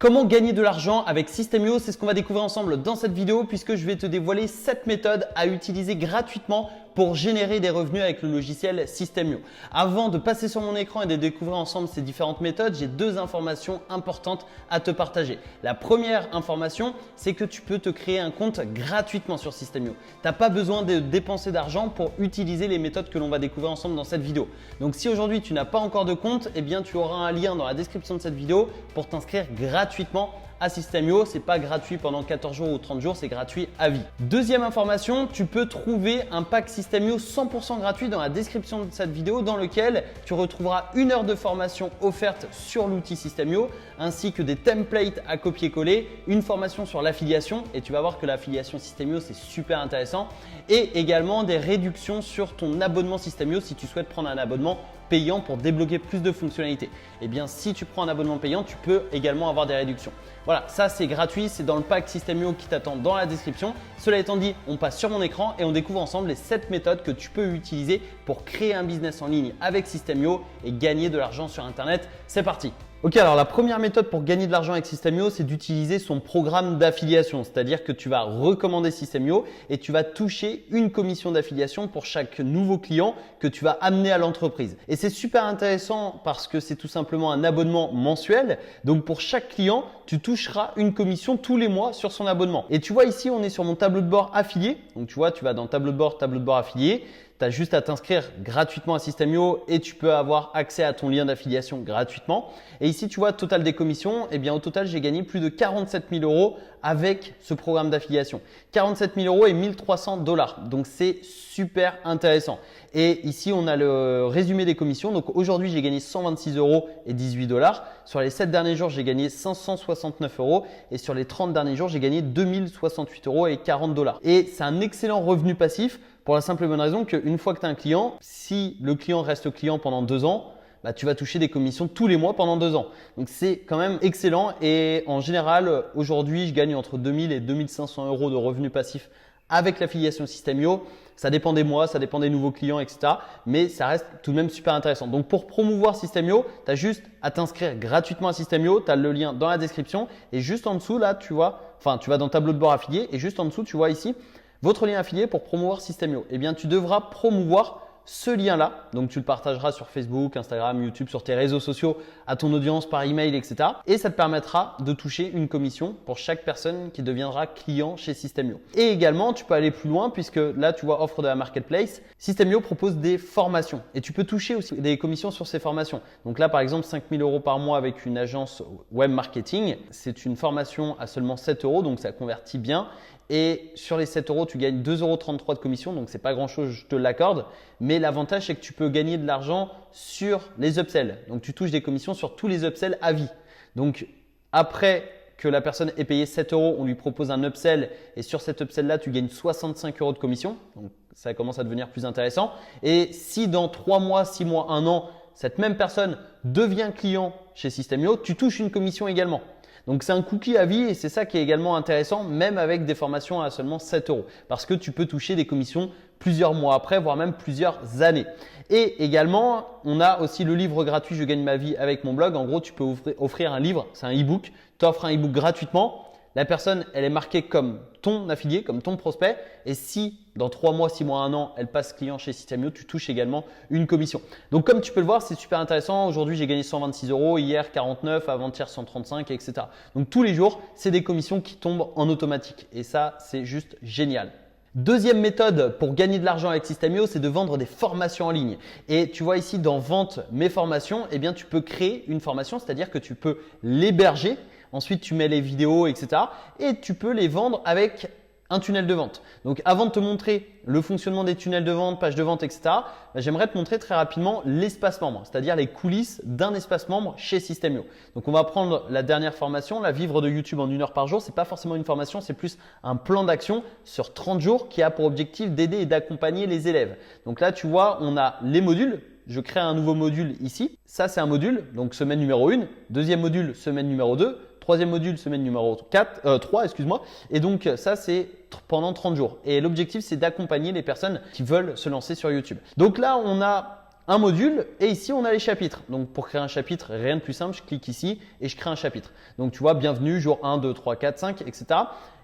Comment gagner de l'argent avec System.io? C'est ce qu'on va découvrir ensemble dans cette vidéo puisque je vais te dévoiler 7 méthodes à utiliser gratuitement pour générer des revenus avec le logiciel System.io. Avant de passer sur mon écran et de découvrir ensemble ces différentes méthodes, j'ai deux informations importantes à te partager. La première information, c'est que tu peux te créer un compte gratuitement sur System.io. Tu n'as pas besoin de dépenser d'argent pour utiliser les méthodes que l'on va découvrir ensemble dans cette vidéo. Donc si aujourd'hui tu n'as pas encore de compte, eh bien tu auras un lien dans la description de cette vidéo pour t'inscrire gratuitement à System.io. Ce n'est pas gratuit pendant 14 jours ou 30 jours, c'est gratuit à vie. Deuxième information, tu peux trouver un pack System.io 100% gratuit dans la description de cette vidéo dans lequel tu retrouveras 1 heure de formation offerte sur l'outil System.io ainsi que des templates à copier-coller, une formation sur l'affiliation et tu vas voir que l'affiliation System.io c'est super intéressant et également des réductions sur ton abonnement System.io si tu souhaites prendre un abonnement payant pour débloquer plus de fonctionnalités. Eh bien, si tu prends un abonnement payant, tu peux également avoir des réductions. Voilà, ça c'est gratuit, c'est dans le pack System.io qui t'attend dans la description. Cela étant dit, on passe sur mon écran et on découvre ensemble les 7 méthodes que tu peux utiliser pour créer un business en ligne avec System.io et gagner de l'argent sur Internet. C'est parti! Ok, alors la première méthode pour gagner de l'argent avec System.io, c'est d'utiliser son programme d'affiliation. C'est-à-dire que tu vas recommander System.io et tu vas toucher une commission d'affiliation pour chaque nouveau client que tu vas amener à l'entreprise. Et c'est super intéressant parce que c'est tout simplement un abonnement mensuel. Donc pour chaque client, tu toucheras une commission tous les mois sur son abonnement. Et tu vois ici, on est sur mon tableau de bord affilié. Donc tu vois, tu vas dans tableau de bord affilié. Tu as juste à t'inscrire gratuitement à System.io et tu peux avoir accès à ton lien d'affiliation gratuitement. Et ici, tu vois, total des commissions. Eh bien, au total, j'ai gagné plus de 47 000 € avec ce programme d'affiliation. 47 000 € et 1 300 $. Donc, c'est super intéressant. Et ici, on a le résumé des commissions. Donc, aujourd'hui, j'ai gagné 126 € et 18 $. Sur les 7 derniers jours, j'ai gagné 569 € et sur les 30 derniers jours, j'ai gagné 2068 € et 40 $. Et c'est un excellent revenu passif pour la simple et bonne raison qu'une fois que tu as un client, si le client reste client pendant 2 ans, bah, tu vas toucher des commissions tous les mois pendant 2 ans. Donc, c'est quand même excellent et en général, aujourd'hui, je gagne entre 2000 et 2500 € de revenus passifs avec l'affiliation System.io. Ça dépend des mois, ça dépend des nouveaux clients, etc. Mais ça reste tout de même super intéressant. Donc, pour promouvoir System.io, tu as juste à t'inscrire gratuitement à System.io. Tu as le lien dans la description et juste en dessous, là, tu vois, enfin, tu vas dans tableau de bord affilié et juste en dessous, tu vois ici, votre lien affilié pour promouvoir System.io. Eh bien, tu devras promouvoir ce lien-là. Donc, tu le partageras sur Facebook, Instagram, YouTube, sur tes réseaux sociaux, à ton audience, par email, etc. Et ça te permettra de toucher une commission pour chaque personne qui deviendra client chez System.io. Et également, tu peux aller plus loin puisque là, tu vois, offre de la marketplace. System.io propose des formations et tu peux toucher aussi des commissions sur ces formations. Donc là, par exemple, 5 000 € par mois avec une agence web marketing. C'est une formation à seulement 7 €, donc ça convertit bien. Et sur les 7 €, tu gagnes 2,33 € de commission, donc c'est pas grand-chose, je te l'accorde. Mais l'avantage, c'est que tu peux gagner de l'argent sur les upsells. Donc, tu touches des commissions sur tous les upsells à vie. Donc, après que la personne ait payé 7 €, on lui propose un upsell et sur cet upsell-là, tu gagnes 65 € de commission. Donc, ça commence à devenir plus intéressant. Et si dans 3 mois, 6 mois, 1 an, cette même personne devient client chez System.io, tu touches une commission également. Donc, c'est un cookie à vie et c'est ça qui est également intéressant, même avec des formations à seulement 7 € parce que tu peux toucher des commissions plusieurs mois après, voire même plusieurs années. Et également, on a aussi le livre gratuit « Je gagne ma vie avec mon blog ». En gros, tu peux offrir un livre, c'est un e-book. Tu offres un e-book gratuitement. La personne, elle est marquée comme ton affilié, comme ton prospect. Et si dans 3 mois, 6 mois, 1 an, elle passe client chez System.io, tu touches également une commission. Donc, comme tu peux le voir, c'est super intéressant. Aujourd'hui, j'ai gagné 126 €, hier 49, avant-hier 135, etc. Donc, tous les jours, c'est des commissions qui tombent en automatique. Et ça, c'est juste génial. Deuxième méthode pour gagner de l'argent avec System.io, c'est de vendre des formations en ligne. Et tu vois ici dans Vente mes formations, eh bien, tu peux créer une formation, c'est-à-dire que tu peux l'héberger. Ensuite, tu mets les vidéos, etc. Et tu peux les vendre avec un tunnel de vente. Donc, avant de te montrer le fonctionnement des tunnels de vente, pages de vente, etc., j'aimerais te montrer très rapidement l'espace membre, c'est-à-dire les coulisses d'un espace membre chez System.io. Donc, on va prendre la dernière formation, la vivre de YouTube en 1 heure par jour. Ce n'est pas forcément une formation, c'est plus un plan d'action sur 30 jours qui a pour objectif d'aider et d'accompagner les élèves. Donc là, tu vois, on a les modules. Je crée un nouveau module ici. Ça, c'est un module, donc semaine numéro 1. Deuxième module, semaine numéro 2. Troisième module, semaine numéro 3, excuse-moi. Et donc, ça, c'est pendant 30 jours. Et l'objectif, c'est d'accompagner les personnes qui veulent se lancer sur YouTube. Donc là, on a un module et ici on a les chapitres. Donc pour créer un chapitre, rien de plus simple, je clique ici et je crée un chapitre. Donc tu vois, bienvenue, jour 1, 2, 3, 4, 5, etc.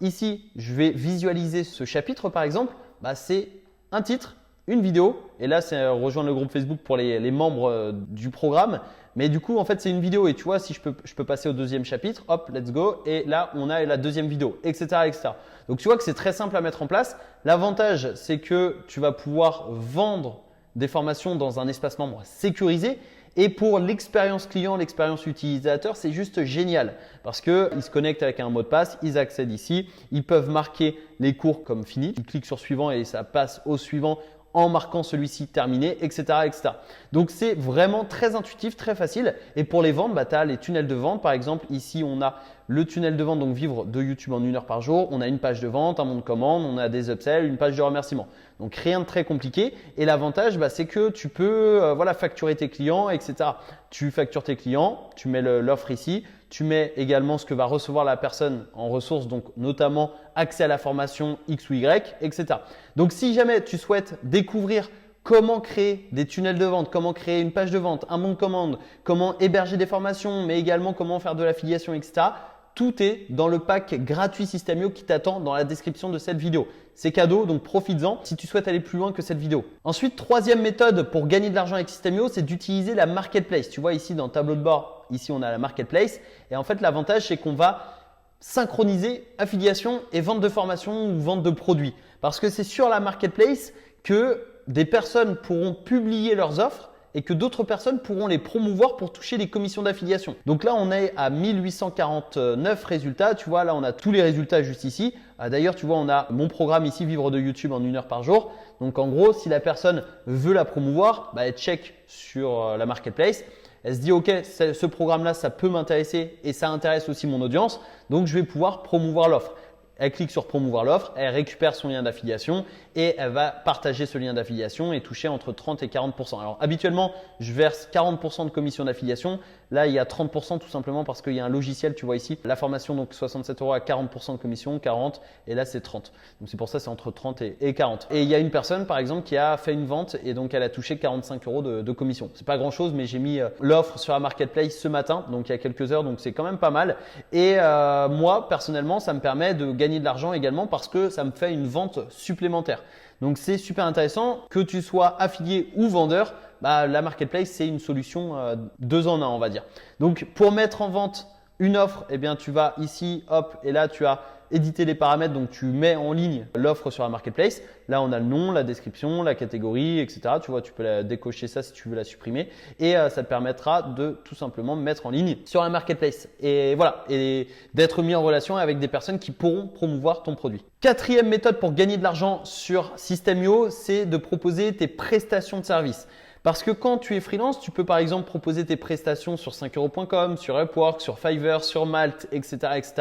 Ici, je vais visualiser ce chapitre par exemple. C'est un titre, une vidéo et là c'est rejoindre le groupe Facebook pour les membres du programme. Mais du coup, en fait, c'est une vidéo et tu vois, si je peux passer au deuxième chapitre, hop, let's go. Et là, on a la deuxième vidéo, etc., etc. Donc, tu vois que c'est très simple à mettre en place. L'avantage, c'est que tu vas pouvoir vendre des formations dans un espace membre sécurisé. Et pour l'expérience client, l'expérience utilisateur, c'est juste génial parce qu'ils se connectent avec un mot de passe, ils accèdent ici, ils peuvent marquer les cours comme fini. Ils cliquent sur suivant et ça passe au suivant en marquant celui-ci terminé, etc., etc. Donc, c'est vraiment très intuitif, très facile. Et pour les ventes, tu as les tunnels de vente. Par exemple, ici, on a le tunnel de vente, donc vivre de YouTube en 1 heure par jour. On a une page de vente, un bon de commande, on a des upsells, une page de remerciement. Donc, rien de très compliqué. Et l'avantage, c'est que tu peux facturer tes clients, etc. Tu factures tes clients, tu mets l'offre ici. Tu mets également ce que va recevoir la personne en ressources, donc notamment accès à la formation X ou Y, etc. Donc, si jamais tu souhaites découvrir comment créer des tunnels de vente, comment créer une page de vente, un bon de commande, comment héberger des formations, mais également comment faire de l'affiliation, etc. Tout est dans le pack gratuit System.io qui t'attend dans la description de cette vidéo. C'est cadeau, donc profites-en si tu souhaites aller plus loin que cette vidéo. Ensuite, troisième méthode pour gagner de l'argent avec System.io, c'est d'utiliser la marketplace. Tu vois ici dans le tableau de bord, ici on a la marketplace. Et en fait, l'avantage, c'est qu'on va synchroniser affiliation et vente de formation ou vente de produits. Parce que c'est sur la marketplace que des personnes pourront publier leurs offres et que d'autres personnes pourront les promouvoir pour toucher les commissions d'affiliation. Donc là, on est à 1849 résultats. Tu vois, là, on a tous les résultats juste ici. D'ailleurs, tu vois, on a mon programme ici, vivre de YouTube en 1 heure par jour. Donc en gros, si la personne veut la promouvoir, elle check sur la marketplace. Elle se dit, OK, ce programme-là, ça peut m'intéresser et ça intéresse aussi mon audience. Donc, je vais pouvoir promouvoir l'offre. Elle clique sur promouvoir l'offre, elle récupère son lien d'affiliation et elle va partager ce lien d'affiliation et toucher entre 30 et 40%. Alors habituellement, je verse 40% de commission d'affiliation. Là, il y a 30% tout simplement parce qu'il y a un logiciel, tu vois ici, la formation donc 67 € à 40% de commission, 40 et là c'est 30. Donc c'est pour ça c'est entre 30 et 40. Et il y a une personne par exemple qui a fait une vente et donc elle a touché 45 € de commission. C'est pas grand chose mais j'ai mis l'offre sur la marketplace ce matin, donc il y a quelques heures, donc c'est quand même pas mal. Et moi personnellement, ça me permet de gagner de l'argent également parce que ça me fait une vente supplémentaire. Donc c'est super intéressant que tu sois affilié ou vendeur. La marketplace, c'est une solution 2 en 1, on va dire. Donc, pour mettre en vente une offre, eh bien, tu vas ici, hop, et là, tu as édité les paramètres. Donc, tu mets en ligne l'offre sur la marketplace. Là, on a le nom, la description, la catégorie, etc. Tu vois, tu peux la décocher ça si tu veux la supprimer. Et ça te permettra de tout simplement mettre en ligne sur la marketplace. Et voilà, et d'être mis en relation avec des personnes qui pourront promouvoir ton produit. Quatrième méthode pour gagner de l'argent sur System.io, c'est de proposer tes prestations de service. Parce que quand tu es freelance, tu peux par exemple proposer tes prestations sur 5euros.com, sur Upwork, sur Fiverr, sur Malt, etc., etc.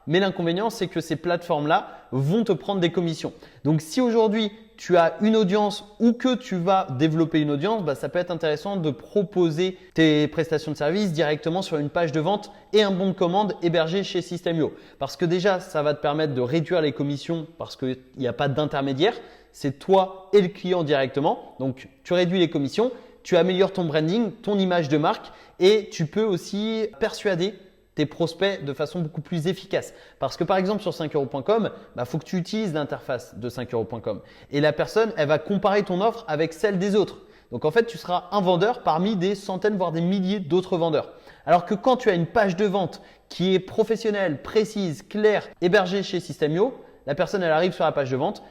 Mais l'inconvénient, c'est que ces plateformes-là vont te prendre des commissions. Donc, si aujourd'hui, tu as une audience ou que tu vas développer une audience, ça peut être intéressant de proposer tes prestations de service directement sur une page de vente et un bon de commande hébergé chez System.io. Parce que déjà, ça va te permettre de réduire les commissions parce qu'il n'y a pas d'intermédiaire. C'est toi et le client directement. Donc, tu réduis les commissions, tu améliores ton branding, ton image de marque et tu peux aussi persuader tes prospects de façon beaucoup plus efficace. Parce que par exemple sur 5euros.com, faut que tu utilises l'interface de 5euros.com et la personne, elle va comparer ton offre avec celle des autres. Donc en fait, tu seras un vendeur parmi des centaines voire des milliers d'autres vendeurs. Alors que quand tu as une page de vente qui est professionnelle, précise, claire, hébergée chez System.io, la personne, elle arrive sur la page de vente,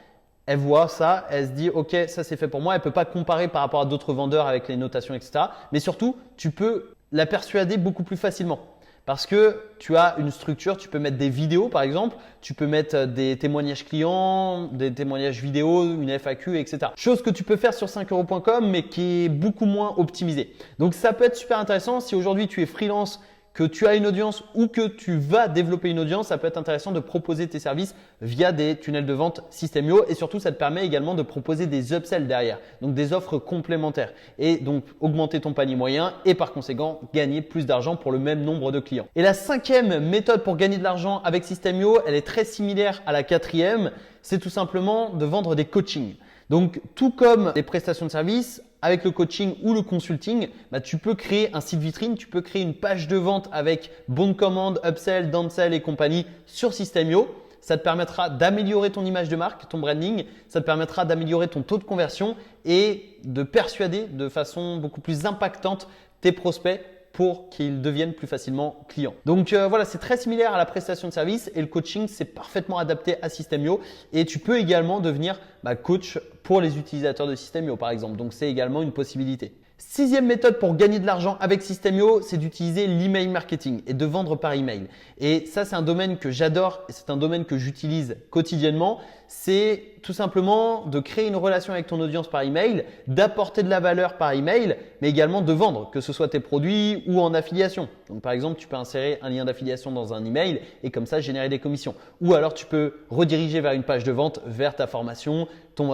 elle voit ça, elle se dit « Ok, ça c'est fait pour moi ». Elle ne peut pas comparer par rapport à d'autres vendeurs avec les notations, etc. Mais surtout, tu peux la persuader beaucoup plus facilement. Parce que tu as une structure, tu peux mettre des vidéos par exemple, tu peux mettre des témoignages clients, des témoignages vidéo, une FAQ, etc. Chose que tu peux faire sur 5euros.com mais qui est beaucoup moins optimisée. Donc ça peut être super intéressant si aujourd'hui tu es freelance, que tu as une audience ou que tu vas développer une audience, ça peut être intéressant de proposer tes services via des tunnels de vente System.io et surtout ça te permet également de proposer des upsells derrière, donc des offres complémentaires et donc augmenter ton panier moyen et par conséquent gagner plus d'argent pour le même nombre de clients. Et la cinquième méthode pour gagner de l'argent avec System.io, elle est très similaire à la quatrième, c'est tout simplement de vendre des coachings. Donc tout comme les prestations de services, avec le coaching ou le consulting, tu peux créer un site vitrine, tu peux créer une page de vente avec bon de commande, upsell, downsell et compagnie sur System.io. Ça te permettra d'améliorer ton image de marque, ton branding. Ça te permettra d'améliorer ton taux de conversion et de persuader de façon beaucoup plus impactante tes prospects pour qu'ils deviennent plus facilement clients. Donc voilà, c'est très similaire à la prestation de service et le coaching, c'est parfaitement adapté à System.io et tu peux également devenir coach pour les utilisateurs de System.io par exemple. Donc c'est également une possibilité. Sixième méthode pour gagner de l'argent avec System.io, c'est d'utiliser l'email marketing et de vendre par email. Et ça, c'est un domaine que j'adore et c'est un domaine que j'utilise quotidiennement. C'est tout simplement de créer une relation avec ton audience par email, d'apporter de la valeur par email, mais également de vendre, que ce soit tes produits ou en affiliation. Donc par exemple, tu peux insérer un lien d'affiliation dans un email et comme ça générer des commissions. Ou alors tu peux rediriger vers une page de vente, vers ta formation,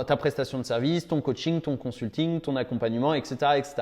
ta prestation de service, ton coaching, ton consulting, ton accompagnement, etc. etc.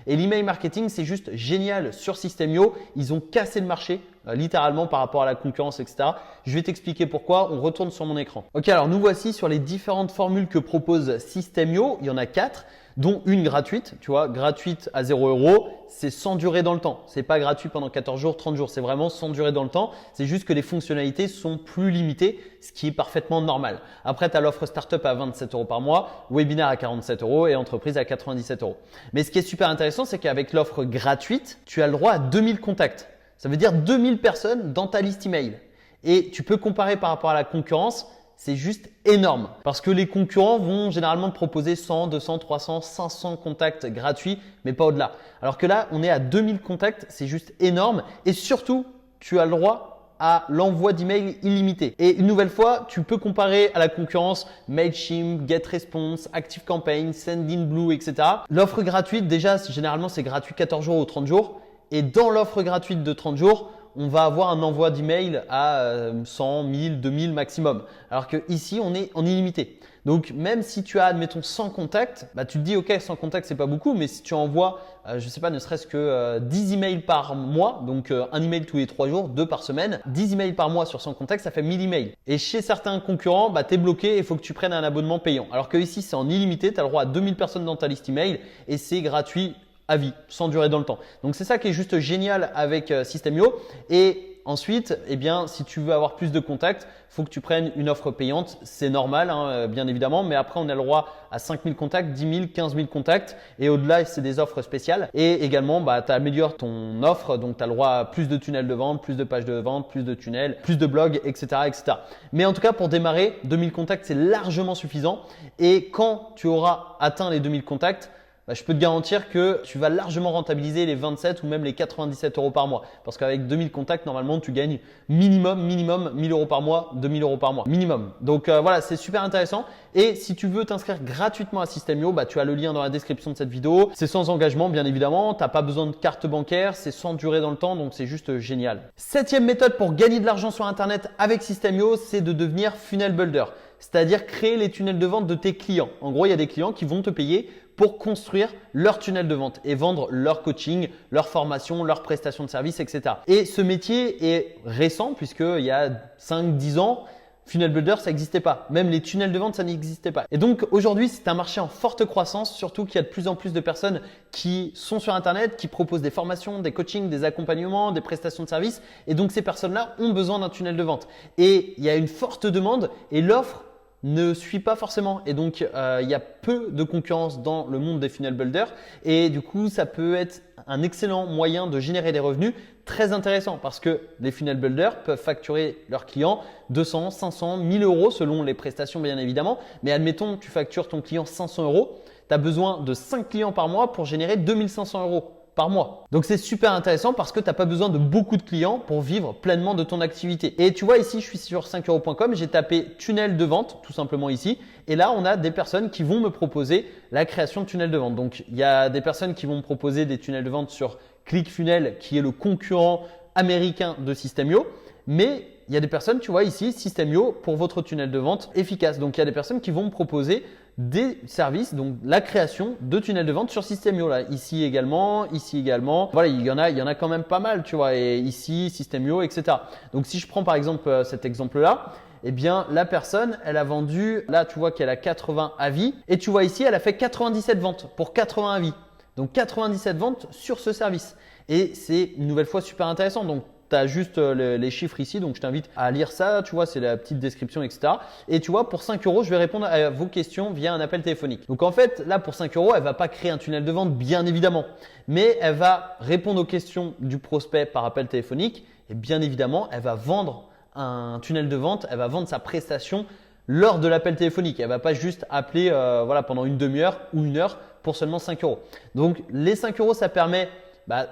Et l'email marketing, c'est juste génial sur System.io. Ils ont cassé le marché littéralement par rapport à la concurrence, etc. Je vais t'expliquer pourquoi. On retourne sur mon écran. Ok, alors nous voici sur les différentes formules que propose System.io. Il y en a 4, dont une gratuite. Tu vois, gratuite à 0 €. C'est sans durée dans le temps. C'est pas gratuit pendant 14 jours, 30 jours. C'est vraiment sans durée dans le temps. C'est juste que les fonctionnalités sont plus limitées, ce qui est parfaitement normal. Après, tu as l'offre startup à 27 € par mois, webinaire à 47 € et entreprise à 97 €. Mais ce qui est super intéressant, c'est qu'avec l'offre gratuite, tu as le droit à 2000 contacts. Ça veut dire 2000 personnes dans ta liste email. Et tu peux comparer par rapport à la concurrence, c'est juste énorme. Parce que les concurrents vont généralement te proposer 100, 200, 300, 500 contacts gratuits, mais pas au-delà. Alors que là, on est à 2000 contacts, c'est juste énorme. Et surtout, tu as le droit à l'envoi d'emails illimité. Et une nouvelle fois, tu peux comparer à la concurrence Mailchimp, GetResponse, ActiveCampaign, Sendinblue, etc. L'offre gratuite, déjà, généralement, c'est gratuit 14 jours ou 30 jours. Et dans l'offre gratuite de 30 jours, on va avoir un envoi d'email à 100, 1000, 2000 maximum. Alors que ici, on est en illimité. Donc, même si tu as, admettons, 100 contacts, tu te dis, OK, 100 contacts, c'est pas beaucoup, mais si tu envoies, je sais pas, ne serait-ce que 10 emails par mois, donc un email tous les 3 jours, 2 par semaine, 10 emails par mois sur 100 contacts, ça fait 1000 emails. Et chez certains concurrents, tu es bloqué et il faut que tu prennes un abonnement payant. Alors que ici, c'est en illimité, tu as le droit à 2000 personnes dans ta liste email et c'est gratuit à vie, sans durer dans le temps. Donc c'est ça qui est juste génial avec System.io. Et ensuite, si tu veux avoir plus de contacts, faut que tu prennes une offre payante. C'est normal, bien évidemment, mais après on a le droit à 5000 contacts, 10 000, 15 000 contacts et au-delà, c'est des offres spéciales. Et également, tu améliores ton offre, donc tu as le droit à plus de tunnels de vente, plus de pages de vente, plus de tunnels, plus de blogs, etc., etc. Mais en tout cas, pour démarrer, 2000 contacts, c'est largement suffisant. Et quand tu auras atteint les 2000 contacts, je peux te garantir que tu vas largement rentabiliser les 27 ou même les 97 € par mois. Parce qu'avec 2000 contacts, normalement, tu gagnes minimum 1000 € par mois, 2000 € par mois, minimum. Donc voilà, c'est super intéressant. Et si tu veux t'inscrire gratuitement à System.io, tu as le lien dans la description de cette vidéo. C'est sans engagement, bien évidemment. Tu n'as pas besoin de carte bancaire, c'est sans durée dans le temps, donc c'est juste génial. Septième méthode pour gagner de l'argent sur Internet avec System.io, c'est de devenir funnel builder. C'est-à-dire créer les tunnels de vente de tes clients. En gros, il y a des clients qui vont te payer pour construire leur tunnel de vente et vendre leur coaching, leur formation, leurs prestations de services, etc. Et ce métier est récent puisqu'il y a 5-10 ans, Funnel Builder, ça n'existait pas. Même les tunnels de vente, ça n'existait pas. Et donc aujourd'hui, c'est un marché en forte croissance, surtout qu'il y a de plus en plus de personnes qui sont sur Internet, qui proposent des formations, des coachings, des accompagnements, des prestations de services. Et donc ces personnes-là ont besoin d'un tunnel de vente. Et il y a une forte demande et l'offre ne suit pas forcément. Et donc, il y a peu de concurrence dans le monde des funnel builders. Et du coup, ça peut être un excellent moyen de générer des revenus très intéressant parce que les funnel builders peuvent facturer leurs clients 200, 500, 1000 € selon les prestations, bien évidemment. Mais admettons, tu factures ton client 500 €. Tu as besoin de 5 clients par mois pour générer 2500 € par mois. Donc c'est super intéressant parce que tu n'as pas besoin de beaucoup de clients pour vivre pleinement de ton activité. Et tu vois ici, je suis sur 5euros.com, j'ai tapé tunnel de vente tout simplement ici. Et là, on a des personnes qui vont me proposer la création de tunnels de vente. Donc il y a des personnes qui vont me proposer des tunnels de vente sur ClickFunnels qui est le concurrent américain de System.io. Mais il y a des personnes, tu vois ici, System.io pour votre tunnel de vente efficace. Donc il y a des personnes qui vont me proposer des services, donc la création de tunnels de vente sur System.io. Là, ici également, ici également. Voilà, il y en a quand même pas mal, tu vois. Et ici, System.io, etc. Donc, si je prends par exemple cet exemple-là, eh bien, la personne, elle a vendu, là, tu vois qu'elle a 80 avis et tu vois ici, elle a fait 97 ventes pour 80 avis. Donc, 97 ventes sur ce service. Et c'est une nouvelle fois super intéressant. Donc, tu as juste les chiffres ici. Donc, je t'invite à lire ça. Tu vois, c'est la petite description, etc. Et tu vois, pour 5 €, je vais répondre à vos questions via un appel téléphonique. Donc, en fait, là, pour 5 €, elle va pas créer un tunnel de vente, bien évidemment. Mais elle va répondre aux questions du prospect par appel téléphonique. Et bien évidemment, elle va vendre un tunnel de vente, elle va vendre sa prestation lors de l'appel téléphonique. Elle ne va pas juste appeler voilà, pendant une demi-heure ou une heure pour seulement 5 €. Donc, les 5 €, ça permet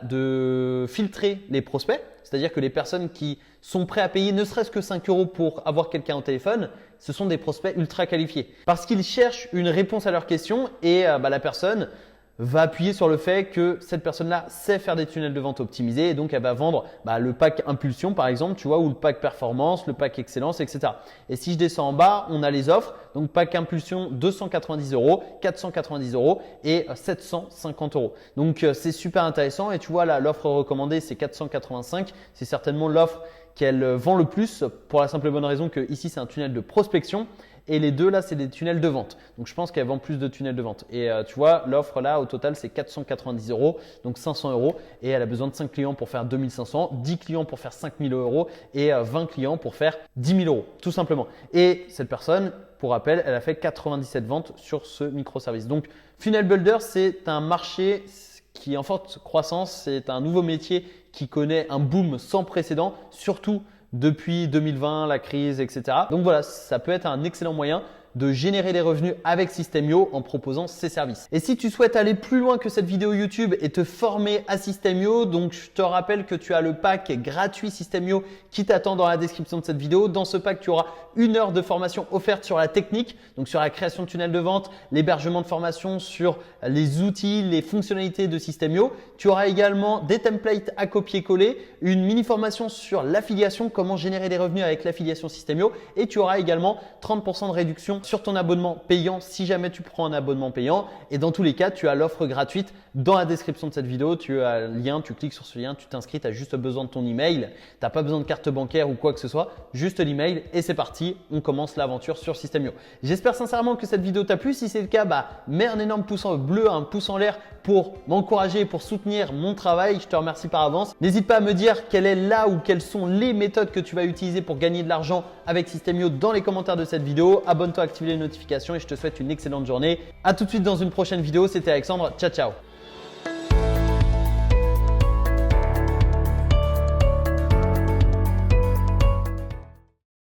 de filtrer les prospects. C'est-à-dire que les personnes qui sont prêtes à payer ne serait-ce que 5 € pour avoir quelqu'un au téléphone, ce sont des prospects ultra qualifiés. Parce qu'ils cherchent une réponse à leurs questions et la personne va appuyer sur le fait que cette personne-là sait faire des tunnels de vente optimisés et donc elle va vendre le pack impulsion par exemple, tu vois, ou le pack performance, le pack excellence, etc. Et si je descends en bas, on a les offres. Donc pack impulsion 290 €, 490 € et 750 €. Donc c'est super intéressant et tu vois là, l'offre recommandée c'est 485. C'est certainement l'offre qu'elle vend le plus pour la simple et bonne raison que ici c'est un tunnel de prospection. Et les deux là, c'est des tunnels de vente. Donc, je pense qu'elle vend plus de tunnels de vente. Et tu vois, l'offre là, au total, c'est 490 €, donc 500 €. Et elle a besoin de 5 clients pour faire 2500, 10 clients pour faire 5000 € et 20 clients pour faire 10 000 €, tout simplement. Et cette personne, pour rappel, elle a fait 97 ventes sur ce microservice. Donc, Funnel Builder, c'est un marché qui est en forte croissance. C'est un nouveau métier qui connaît un boom sans précédent, surtout depuis 2020, la crise, etc. Donc voilà, ça peut être un excellent moyen de générer des revenus avec System.io en proposant ces services. Et si tu souhaites aller plus loin que cette vidéo YouTube et te former à System.io, donc je te rappelle que tu as le pack gratuit System.io qui t'attend dans la description de cette vidéo. Dans ce pack, tu auras 1 heure de formation offerte sur la technique, donc sur la création de tunnels de vente, l'hébergement de formation, sur les outils, les fonctionnalités de System.io. Tu auras également des templates à copier-coller, une mini formation sur l'affiliation, comment générer des revenus avec l'affiliation System.io et tu auras également 30% de réduction sur ton abonnement payant si jamais tu prends un abonnement payant. Et dans tous les cas, tu as l'offre gratuite dans la description de cette vidéo. Tu as le lien, tu cliques sur ce lien, tu t'inscris, tu as juste besoin de ton email. Tu n'as pas besoin de carte bancaire ou quoi que ce soit, juste l'email et c'est parti. On commence l'aventure sur System.io. J'espère sincèrement que cette vidéo t'a plu. Si c'est le cas, mets un énorme pouce en bleu, un pouce en l'air pour m'encourager et pour soutenir mon travail. Je te remercie par avance. N'hésite pas à me dire quelle est là ou quelles sont les méthodes que tu vas utiliser pour gagner de l'argent avec System.io dans les commentaires de cette vidéo. Abonne-toi, active les notifications et je te souhaite une excellente journée. À tout de suite dans une prochaine vidéo. C'était Alexandre. Ciao, ciao.